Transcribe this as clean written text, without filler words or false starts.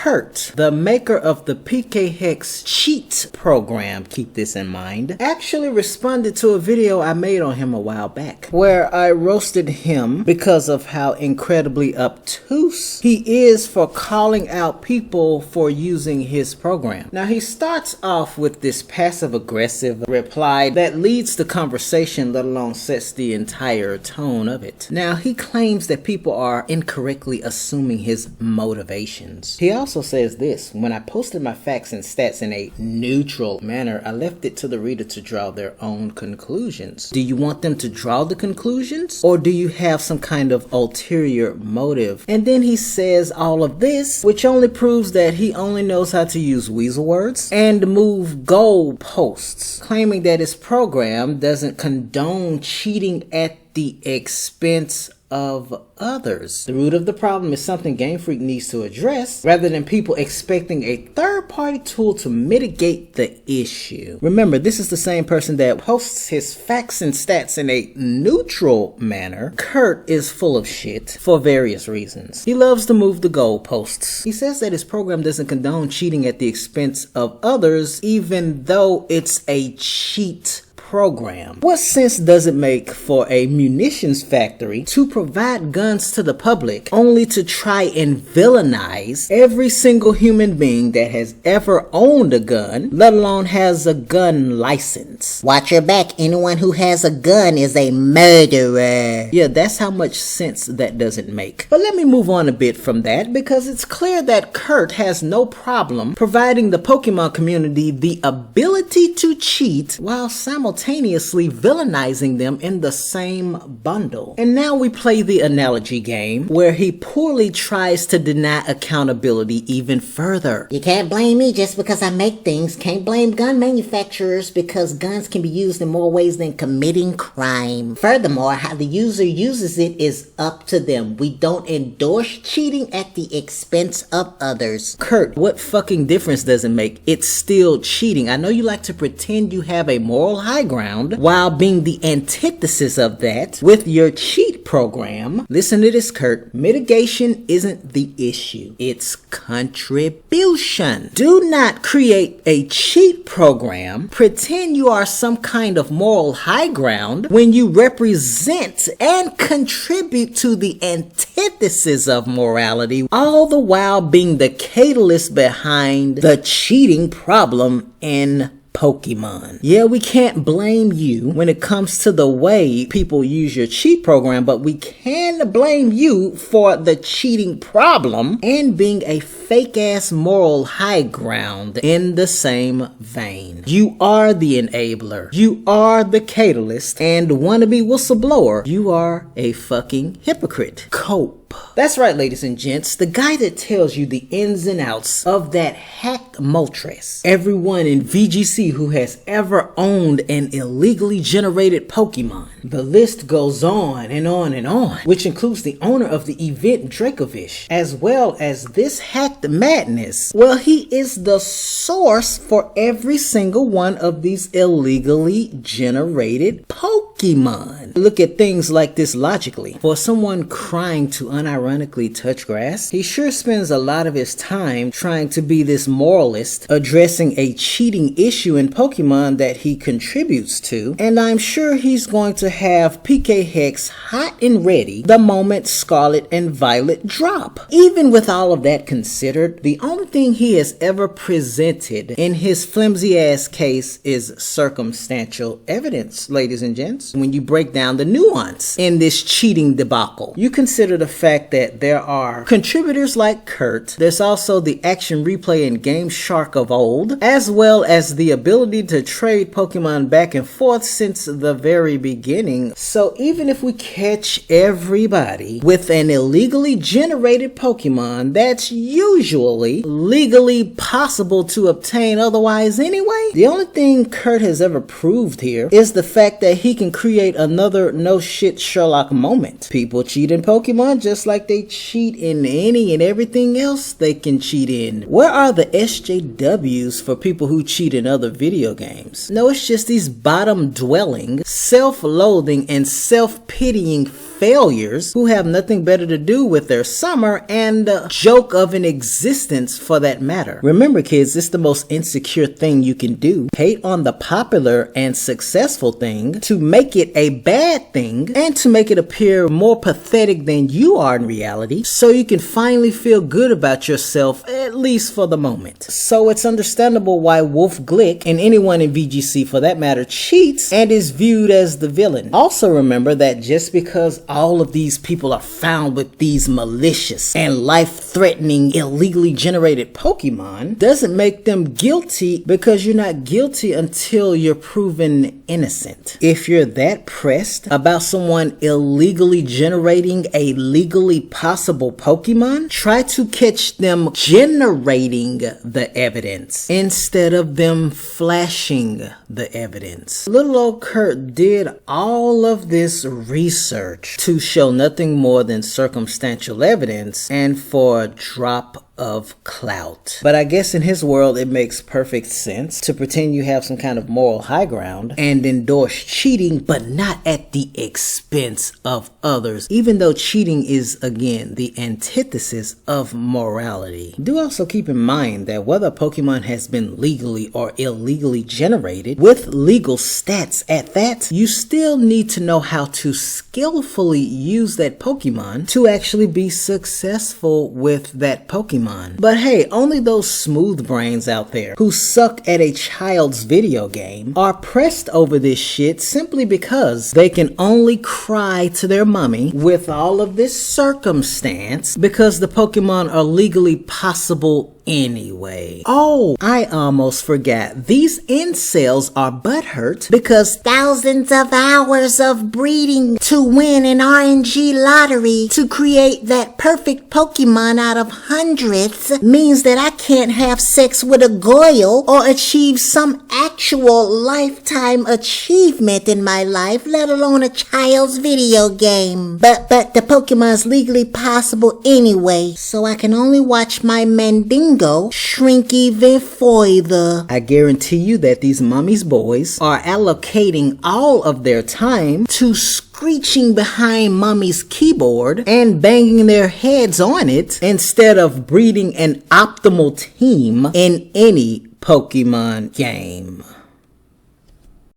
Kurt, the maker of the PK Hex cheat program, keep this in mind, actually responded to a video I made on him a while back, where I roasted him because of how incredibly obtuse he is for calling out people for using his program. Now, he starts off with this passive-aggressive reply that leads the conversation, let alone sets the entire tone of it. Now, he claims that people are incorrectly assuming his motivations. He also says this: when I posted my facts and stats in a neutral manner, I left it to the reader to draw their own conclusions. Do you want them to draw the conclusions, or do you have some kind of ulterior motive? And then he says all of this, which only proves that he only knows how to use weasel words and move goalposts, claiming that his program doesn't condone cheating at the expense of others. The root of the problem is something Game Freak needs to address, rather than people expecting a third-party tool to mitigate the issue. Remember, this is the same person that posts his facts and stats in a neutral manner. Kurt is full of shit for various reasons. He loves to move the goalposts. He says that his program doesn't condone cheating at the expense of others, even though it's a cheat program. What sense does it make for a munitions factory to provide guns to the public only to try and villainize every single human being that has ever owned a gun, let alone has a gun license? Watch your back. Anyone who has a gun is a murderer. Yeah, that's how much sense that doesn't make. But let me move on a bit from that, because it's clear that Kurt has no problem providing the Pokemon community the ability to cheat while simultaneously villainizing them in the same bundle. And now we play the analogy game, where he poorly tries to deny accountability even further. You can't blame me just because I make things. Can't blame gun manufacturers because guns can be used in more ways than committing crime. Furthermore, how the user uses it is up to them. We don't endorse cheating at the expense of others. Kurt, what fucking difference does it make? It's still cheating. I know you like to pretend you have a moral high ground while being the antithesis of that with your cheat program. Listen to this, Kurt. Mitigation isn't the issue. It's contribution. Do not create a cheat program, pretend you are some kind of moral high ground when you represent and contribute to the antithesis of morality, all the while being the catalyst behind the cheating problem in Pokemon. Yeah, we can't blame you when it comes to the way people use your cheat program, but we can blame you for the cheating problem and being a fake-ass moral high ground in the same vein. You are the enabler. You are the catalyst and wannabe whistleblower. You are a fucking hypocrite. Cope. That's right, ladies and gents. The guy that tells you the ins and outs of that hacked Moltres. Everyone in VGC who has ever owned an illegally generated Pokemon. The list goes on and on and on, which includes the owner of the event Dracovish, as well as this hacked madness. Well, he is the source for every single one of these illegally generated Pokemon. Look at things like this logically. For someone crying to unironically touch grass, he sure spends a lot of his time trying to be this moralist, addressing a cheating issue in Pokemon that he contributes to, and I'm sure he's going to have PK Hex hot and ready the moment Scarlet and Violet drop. Even with all of that considered, the only thing he has ever presented in his flimsy ass case is circumstantial evidence, ladies and gents. When you break down the nuance in this cheating debacle, you consider the fact that there are contributors like Kurt. There's also the action replay and Game Shark of old, as well as the ability to trade Pokemon back and forth since the very beginning. So even if we catch everybody with an illegally generated Pokemon that's usually legally possible to obtain otherwise anyway, the only thing Kurt has ever proved here is the fact that he can create another no shit Sherlock moment. People cheat in Pokemon just like they cheat in any and everything else they can cheat in. Where are the SJWs for people who cheat in other video games? No, it's just these bottom-dwelling, self-loathing, and self-pitying failures who have nothing better to do with their summer and joke of an existence for that matter. Remember, kids, it's the most insecure thing you can do. Hate on the popular and successful thing to make it a bad thing and to make it appear more pathetic than you are in reality, so you can finally feel good about yourself, at least for the moment. So it's understandable why Wolf Glick, and anyone in VGC for that matter, cheats and is viewed as the villain. Also remember that just because all of these people are found with these malicious and life-threatening illegally generated Pokemon doesn't make them guilty, because you're not guilty until you're proven innocent. If you're that pressed about someone illegally generating a legally possible Pokemon, try to catch them generating the evidence instead of them flashing the evidence. Little old Kurt did all of this research to show nothing more than circumstantial evidence and for a drop of clout. But I guess in his world it makes perfect sense to pretend you have some kind of moral high ground and endorse cheating, but not at the expense of others, even though cheating is, again, the antithesis of morality. Do also keep in mind that whether a Pokemon has been legally or illegally generated, with legal stats at that, you still need to know how to skillfully use that Pokemon to actually be successful with that Pokemon. But hey, only those smooth brains out there who suck at a child's video game are pressed over this shit simply because they can only cry to their mommy with all of this circumstance because the Pokemon are legally possible anyway. Oh, I almost forgot. These incels are butthurt because thousands of hours of breeding to win an RNG lottery to create that perfect Pokemon out of hundreds means that I can't have sex with a Goyle or achieve some actual lifetime achievement in my life, let alone a child's video game. But the Pokemon's legally possible anyway, so I can only watch my Mandingo shrink even further. I guarantee you that these mommy's boys are allocating all of their time to screeching behind mommy's keyboard and banging their heads on it instead of breeding an optimal team in any Pokemon game.